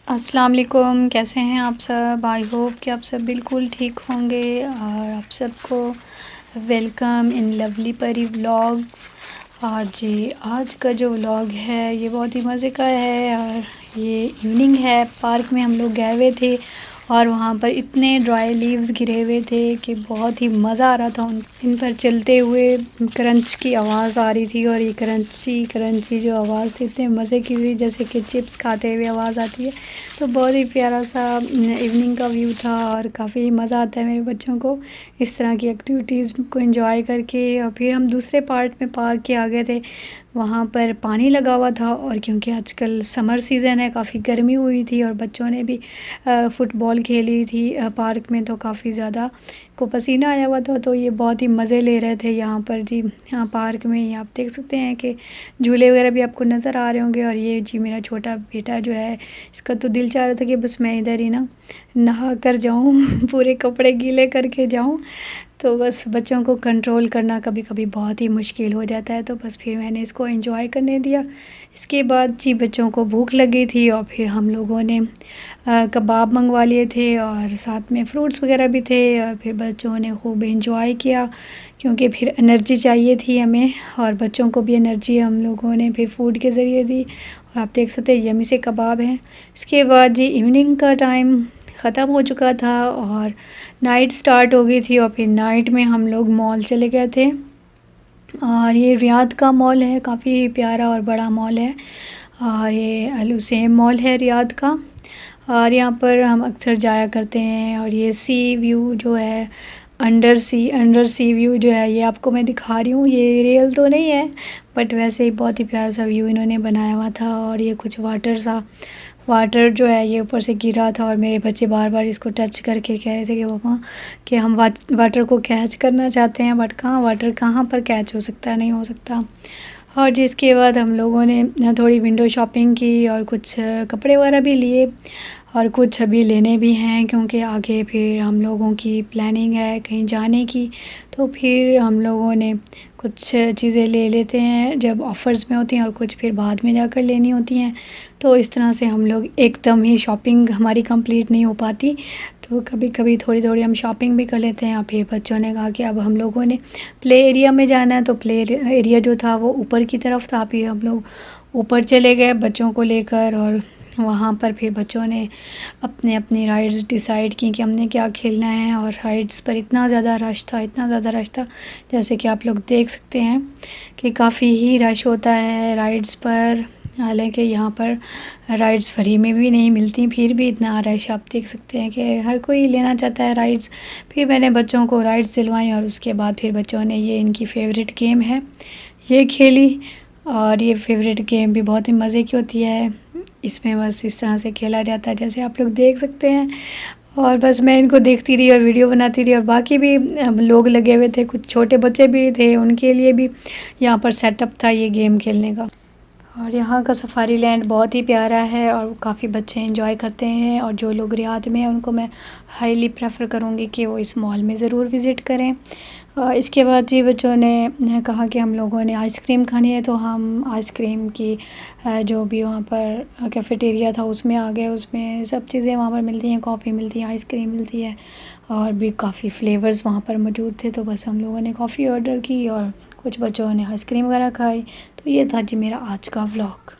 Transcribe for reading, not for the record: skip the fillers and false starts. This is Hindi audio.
अस्सलाम वालेकुम, कैसे हैं आप सब? आई होप कि आप सब बिल्कुल ठीक होंगे और आप सबको वेलकम इन लवली परी व्लॉग्स। और जी, आज का जो व्लॉग है ये बहुत ही मज़े का है और ये इवनिंग है। पार्क में हम लोग गए हुए थे और वहाँ पर इतने ड्राई लीव्स गिरे हुए थे कि बहुत ही मज़ा आ रहा था उन इन पर चलते हुए। क्रंच की आवाज़ आ रही थी और ये क्रंची क्रंची जो आवाज़ थी इतने मज़े की थी, जैसे कि चिप्स खाते हुए आवाज़ आती है। तो बहुत ही प्यारा सा इवनिंग का व्यू था और काफ़ी मज़ा आता है मेरे बच्चों को इस तरह की एक्टिविटीज़ को एंजॉय करके। और फिर हम दूसरे पार्ट में पार्क के आ गए थे, वहाँ पर पानी लगा हुआ था और क्योंकि आजकल समर सीज़न है, काफ़ी गर्मी हुई थी और बच्चों ने भी फ़ुटबॉल खेली थी पार्क में, तो काफ़ी ज़्यादा को पसीना आया हुआ था। तो ये बहुत ही मज़े ले रहे थे यहाँ पर जी। हाँ, पार्क में ही आप देख सकते हैं कि झूले वगैरह भी आपको नज़र आ रहे होंगे। और ये जी मेरा छोटा बेटा जो है, इसका तो दिल चाह रहा था कि बस मैं इधर ही ना नहा कर जाऊँ पूरे कपड़े गीले करके जाऊँ। तो बस बच्चों को कंट्रोल करना कभी कभी बहुत ही मुश्किल हो जाता है, तो बस फिर मैंने इसको एंजॉय करने दिया। इसके बाद जी बच्चों को भूख लगी थी और फिर हम लोगों ने कबाब मंगवा लिए थे और साथ में फ्रूट्स वगैरह भी थे। और फिर बच्चों ने खूब एंजॉय किया क्योंकि फिर एनर्जी चाहिए थी हमें और बच्चों को भी एनर्जी हम लोगों ने फिर फूड के ज़रिए दी। और आप देख सकते हैं यमी से कबाब हैं। इसके बाद जी इवनिंग का टाइम ख़त्म हो चुका था और नाइट स्टार्ट हो गई थी और फिर नाइट में हम लोग मॉल चले गए थे। और ये रियाद का मॉल है, काफ़ी प्यारा और बड़ा मॉल है और ये अल हुसैन मॉल है रियाद का। और यहाँ पर हम अक्सर जाया करते हैं। और ये सी व्यू जो है, अंडर सी व्यू जो है, ये आपको मैं दिखा रही हूँ। ये रियल तो नहीं है बट वैसे ही बहुत ही प्यारा सा व्यू इन्होंने बनाया हुआ था। और ये कुछ वाटर जो है ये ऊपर से गिरा था और मेरे बच्चे बार बार इसको टच करके कह रहे थे कि मम्मा कि हम वाटर को कैच करना चाहते हैं, बट कहाँ वाटर कहाँ पर कैच हो सकता है, नहीं हो सकता। और जिसके बाद हम लोगों ने थोड़ी विंडो शॉपिंग की और कुछ कपड़े वगैरह भी लिए और कुछ अभी लेने भी हैं क्योंकि आगे फिर हम लोगों की प्लानिंग है कहीं जाने की। तो फिर हम लोगों ने कुछ चीज़ें ले लेते हैं जब ऑफ़र्स में होती हैं और कुछ फिर बाद में जाकर लेनी होती हैं। तो इस तरह से हम लोग एकदम ही शॉपिंग हमारी कंप्लीट नहीं हो पाती, तो कभी कभी थोड़ी थोड़ी हम शॉपिंग भी कर लेते हैं। और फिर बच्चों ने कहा कि अब हम लोगों ने प्ले एरिया में जाना है, तो प्ले एरिया जो था वो ऊपर की तरफ था। फिर हम लोग ऊपर चले गए बच्चों को लेकर और वहाँ पर फिर बच्चों ने अपने अपनी राइड्स डिसाइड की कि हमने क्या खेलना है। और राइड्स पर इतना ज़्यादा रश था, इतना ज़्यादा रश था, जैसे कि आप लोग देख सकते हैं कि काफ़ी ही रश होता है राइड्स पर। हालांकि यहाँ पर राइड्स फ्री में भी नहीं मिलती, फिर भी इतना रश आप देख सकते हैं कि हर कोई लेना चाहता है राइड्स। फिर मैंने बच्चों को राइड्स दिलवाई और उसके बाद फिर बच्चों ने ये इनकी फ़ेवरेट गेम है ये खेली। और ये फ़ेवरेट गेम भी बहुत ही मज़े की होती है, इसमें बस इस तरह से खेला जाता है जैसे आप लोग देख सकते हैं। और बस मैं इनको देखती रही और वीडियो बनाती रही और बाकी भी लोग लगे हुए थे, कुछ छोटे बच्चे भी थे, उनके लिए भी यहाँ पर सेटअप था ये गेम खेलने का। और यहाँ का सफारी लैंड बहुत ही प्यारा है और काफ़ी बच्चे एंजॉय करते हैं। और जो लोग रियाद में हैं उनको मैं हाईली प्रेफर करूँगी कि वो इस मॉल में ज़रूर विज़िट करें। इसके बाद जी बच्चों ने कहा कि हम लोगों ने आइसक्रीम खानी है, तो हम आइसक्रीम की जो भी वहाँ पर कैफ़ेटेरिया था उसमें आ गए। उसमें सब चीज़ें वहाँ पर मिलती हैं, कॉफ़ी मिलती है, आइसक्रीम मिलती है और भी काफ़ी फ्लेवर्स वहाँ पर मौजूद थे। तो बस हम लोगों ने कॉफ़ी ऑर्डर की और कुछ बच्चों ने आइसक्रीम वगैरह खाई। तो ये था जी मेरा आज का व्लॉग।